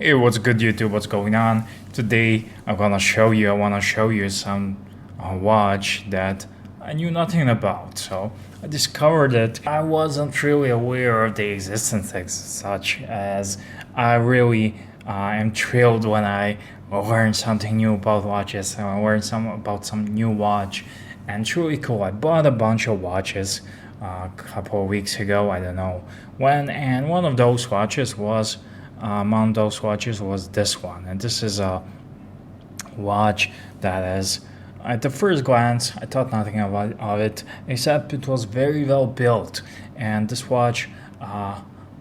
Hey, what's good, YouTube? What's going on? Today I want to show you some watch that I knew nothing about. So I discovered it. I wasn't really aware of the existence as such, as I really am thrilled when I learn something new about watches. I learned about some new watch, and it's really cool. I bought a bunch of watches a couple of weeks ago. I don't know when, and one of those watches was. Among those watches was this one, and this is a watch that is, at the first glance, I thought nothing of it, except it was very well built. And this watch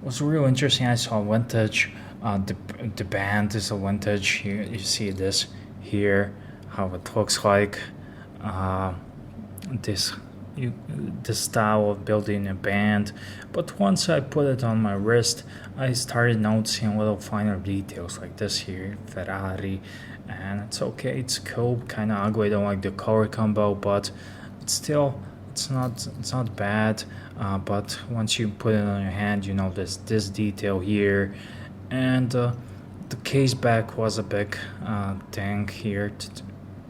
was real interesting. I saw vintage. The band is a vintage. You see this here, how it looks like. This the style of building a band, but once I put it on my wrist, I started noticing little finer details like this here, Ferrari, and it's okay, it's cool, kind of ugly. I don't like the color combo, but it's not bad. But once you put it on your hand, you notice this detail here, and the case back was a big thing here.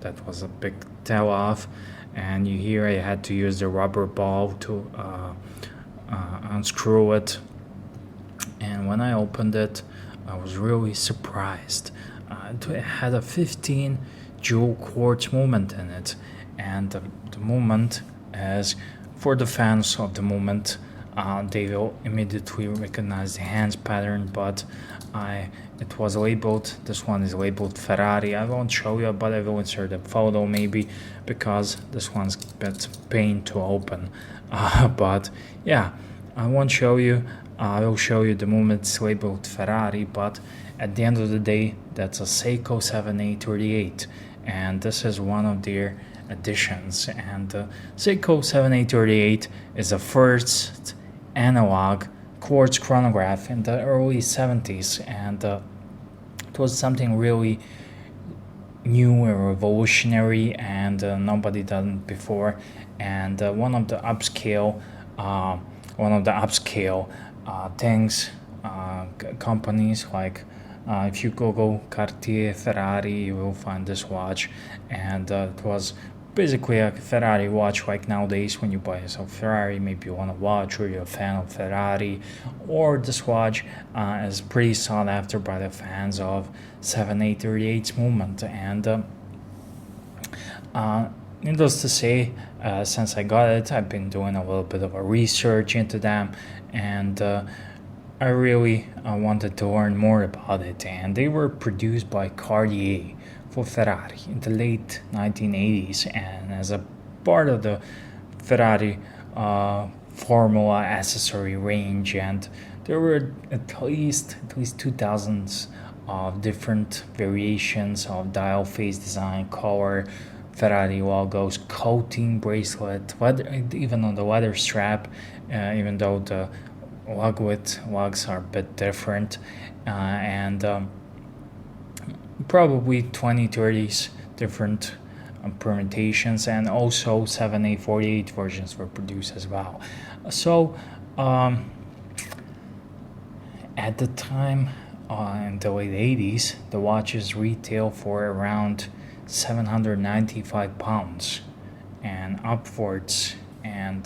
That was a big tell off, and here I had to use the rubber ball to unscrew it. And when I opened it, I was really surprised. It had a 15 jewel quartz movement in it, and the movement is, for the fans of the movement, they will immediately recognize the hands pattern, but it was labeled, this one is labeled Ferrari. I won't show you, but I will insert a photo maybe, because this one's a bit pain to open. But yeah, I won't show you. I will show you the movements labeled Ferrari, but at the end of the day, that's a Seiko 7838, and this is one of their editions. And Seiko 7838 is the first analog quartz chronograph in the early 70s, and it was something really new and revolutionary, and nobody done it before. And one of the upscale things, companies, like if you Google Cartier-Ferrari, you will find this watch, and it was basically a Ferrari watch. Like nowadays, when you buy a Ferrari, maybe you want a watch, or you're a fan of Ferrari, or this watch is pretty sought after by the fans of 7838's movement. And needless to say, since I got it, I've been doing a little bit of a research into them, and I really wanted to learn more about it. And they were produced by Cartier for Ferrari in the late 1980s, and as a part of the Ferrari Formula accessory range. And there were at least 2,000 of different variations of dial face design, color, Ferrari logos, coating, bracelet, even on the leather strap, even though the lugs are a bit different, and probably 20-30 different permutations, and also 7848 versions were produced as well. So at the time, in the late 80s, the watches retail for around 795 pounds and upwards, and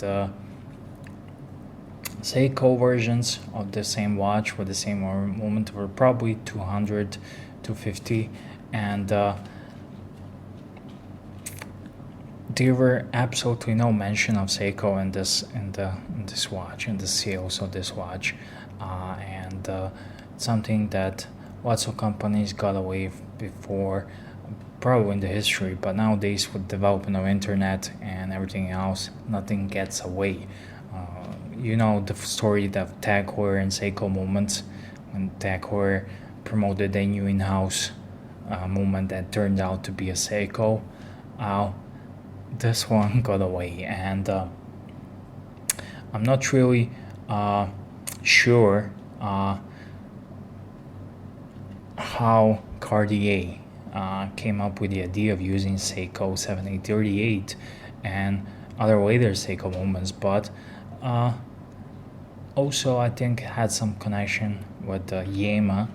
Seiko versions of the same watch with the same movement were probably 200 to 50, and there were absolutely no mention of Seiko in this watch, in the sales of this watch, and something that lots of companies got away before, probably in the history, but nowadays with development of internet and everything else, nothing gets away. You know the story of Tag Heuer and Seiko movements, when Tag Heuer promoted a new in-house movement that turned out to be a Seiko. This one got away, and I'm not really sure how Cartier came up with the idea of using Seiko 7838 and other later Seiko movements, but also I think had some connection with Yema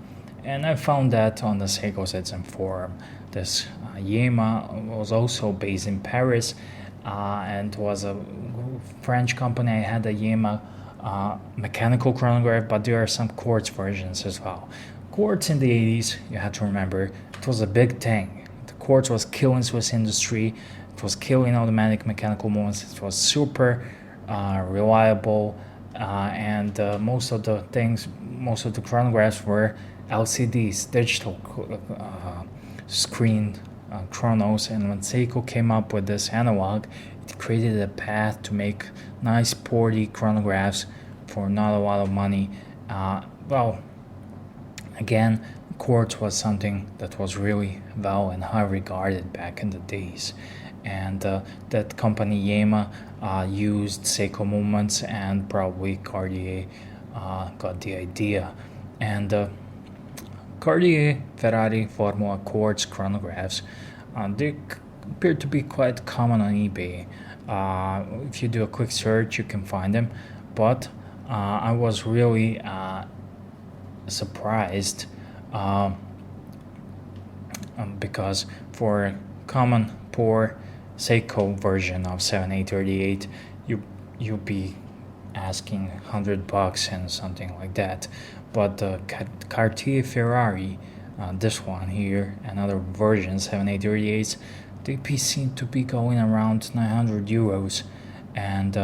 And I found that on the Seiko Citizen forum. This Yema was also based in Paris, and was a French company. I had a Yema mechanical chronograph, but there are some quartz versions as well. Quartz in the 80s, you have to remember, it was a big thing. The quartz was killing Swiss industry. It was killing automatic mechanical movements. It was super reliable, and most of the chronographs were LCDs, digital screen chronos. And when Seiko came up with this analog, it created a path to make nice sporty chronographs for not a lot of money. Again, quartz was something that was really well and high regarded back in the days. And that company Yema used Seiko movements, and probably Cartier got the idea. And Cartier-Ferrari Formula quartz chronographs, they appear to be quite common on eBay. If you do a quick search, you can find them. But I was really surprised, because for a common poor Seiko version of 7838, you'd be asking $100 and something like that. But the Cartier-Ferrari, this one here, another version 7838s, they seem to be going around 900 euros, and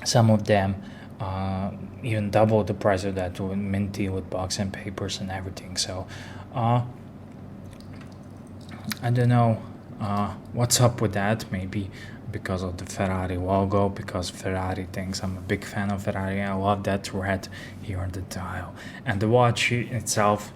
some of them even double the price of that, with minty, with box and papers and everything. So I don't know what's up with that. Maybe because of the Ferrari logo, because Ferrari thinks I'm a big fan of Ferrari. I love that red here on the dial. And the watch itself,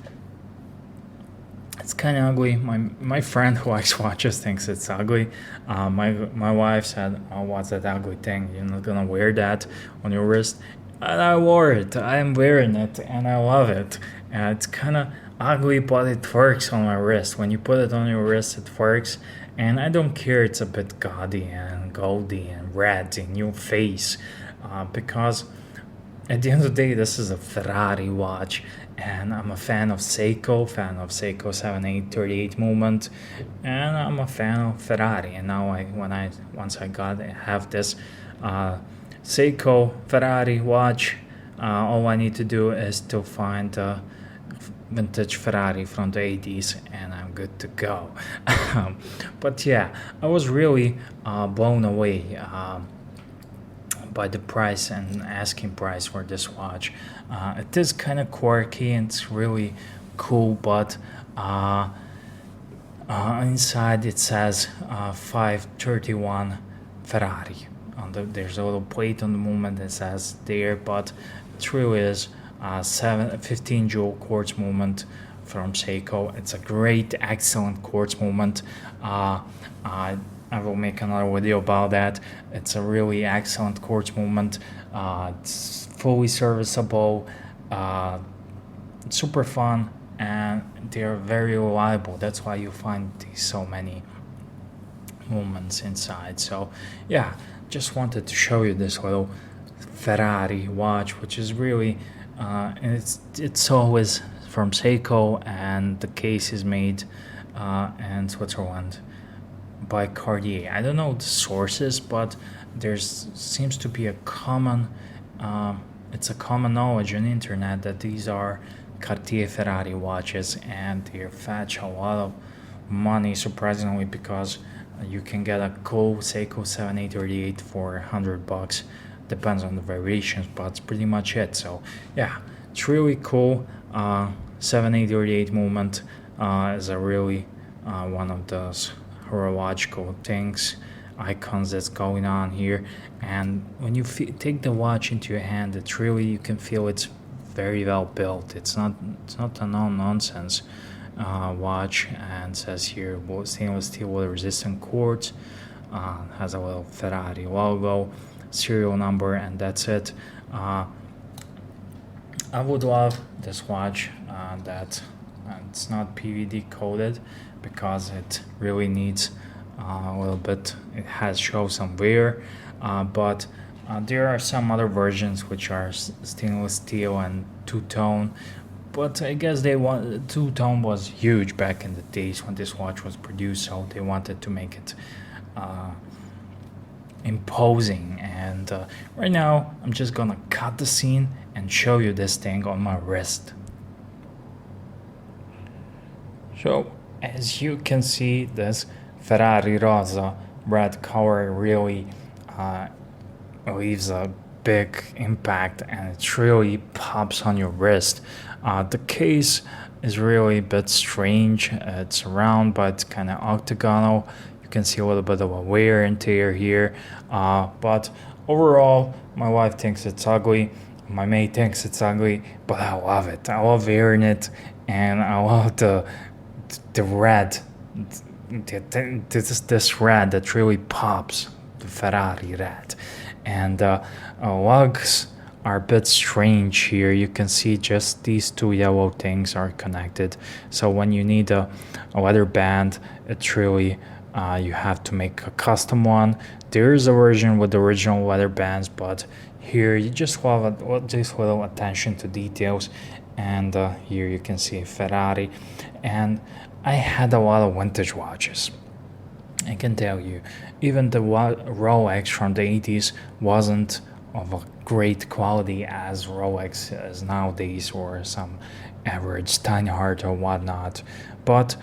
it's kind of ugly. My friend who likes watches thinks it's ugly. My wife said, "Oh, what's that ugly thing? You're not gonna wear that on your wrist." And I wore it. I'm wearing it, and I love it. It's kind of ugly, but it works on my wrist. When you put it on your wrist, it works. And I don't care it's a bit gaudy and goldy and red in your face, because at the end of the day, this is a Ferrari watch, and I'm a fan of Seiko 7838 movement, and I'm a fan of Ferrari. And now once I have this Seiko Ferrari watch, all I need to do is to find a vintage Ferrari from the 80s, and I'm good to go. But yeah, I was really blown away by the price and asking price for this watch. It is kind of quirky and it's really cool, but inside it says 531 Ferrari. There's a little plate on the movement that says there, but it really is 15 jewel quartz movement from Seiko. It's a great, excellent quartz movement. I will make another video about that. It's a really excellent quartz movement. It's fully serviceable, super fun, and they're very reliable. That's why you find so many movements inside. So yeah, just wanted to show you this little Ferrari watch, which is really and it's always from Seiko, and the case is made in Switzerland by Cartier. I don't know the sources, but seems to be a common it's a common knowledge on the internet that these are Cartier-Ferrari watches, and they fetch a lot of money, surprisingly, because you can get a cool Seiko 7838 for $100. Depends on the variations, but it's pretty much it. So yeah, it's really cool. 7838 movement is a really one of those horological things, icons that's going on here. And when you take the watch into your hand, it's really, you can feel it's very well built. It's not a no-nonsense watch, and says here stainless steel water resistant quartz, has a little Ferrari logo, serial number, and that's it. I would love this watch that it's not PVD coated, because it really needs a little bit, it has shown some wear, but there are some other versions which are stainless steel and two-tone, but I guess they want two-tone was huge back in the days when this watch was produced, so they wanted to make it imposing. And right now I'm just gonna cut the scene and show you this thing on my wrist. So as you can see, this Ferrari Rosa red color really leaves a big impact, and it really pops on your wrist. The case is really a bit strange. It's round but kind of octagonal. You can see a little bit of a wear and tear here, but overall my wife thinks it's ugly, my mate thinks it's ugly, but I love it. I love wearing it, and I love the red. This red that really pops, the Ferrari red. And lugs are a bit strange here. You can see just these two yellow things are connected. So when you need a leather band, it's really you have to make a custom one. There is a version with the original leather bands, but here you just have this little attention to details. And here you can see Ferrari. And I had a lot of vintage watches. I can tell you, even the Rolex from the 80s wasn't of a great quality as Rolex is nowadays, or some average Steinhardt or whatnot. But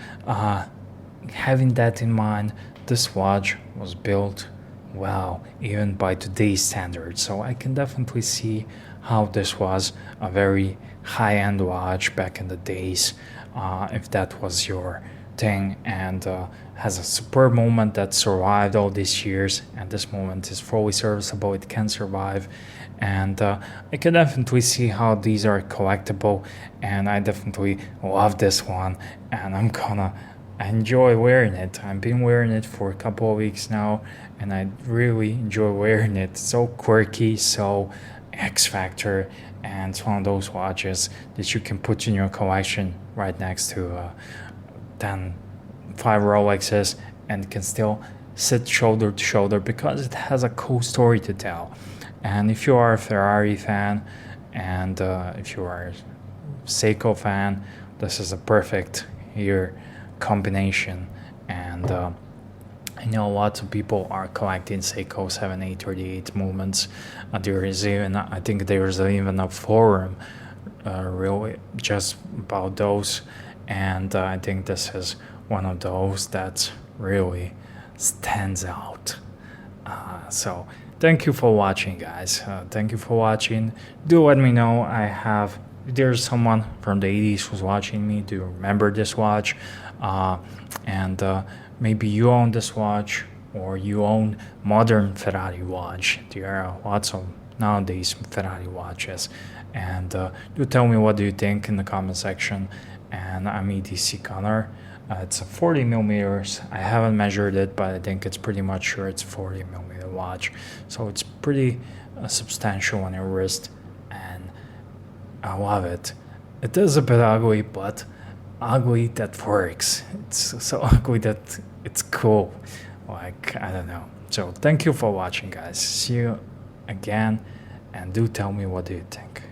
having that in mind, this watch was built well, even by today's standards. So I can definitely see how this was a very high-end watch back in the days, if that was your thing, and has a superb moment that survived all these years, and this moment is fully serviceable. It can survive, and I can definitely see how these are collectible, and I definitely love this one, and I'm gonna enjoy wearing it. I've been wearing it for a couple of weeks now, and I really enjoy wearing it. So quirky, so X Factor, and it's one of those watches that you can put in your collection right next to 5 Rolexes, and can still sit shoulder to shoulder because it has a cool story to tell. And if you are a Ferrari fan, and if you are a Seiko fan, this is a perfect here combination. And I know lots of people are collecting Seiko 7838 movements. There is even, I think there's even a forum really just about those, and I think this is one of those that really stands out. So thank you for watching, guys. Thank you for watching. Do let me know. If there's someone from the 80s who's watching me, do you remember this watch? And maybe you own this watch, or you own modern Ferrari watch. There are lots of nowadays Ferrari watches, and do tell me what do you think in the comment section. And I'm edcgunner. It's a 40 millimeters. I haven't measured it, but I think it's pretty much sure it's 40 millimeter watch, so it's pretty substantial on your wrist, and I love it. It is a bit ugly, but ugly that works. It's so ugly that it's cool. Like, I don't know. So thank you for watching, guys. See you again, and do tell me what do you think.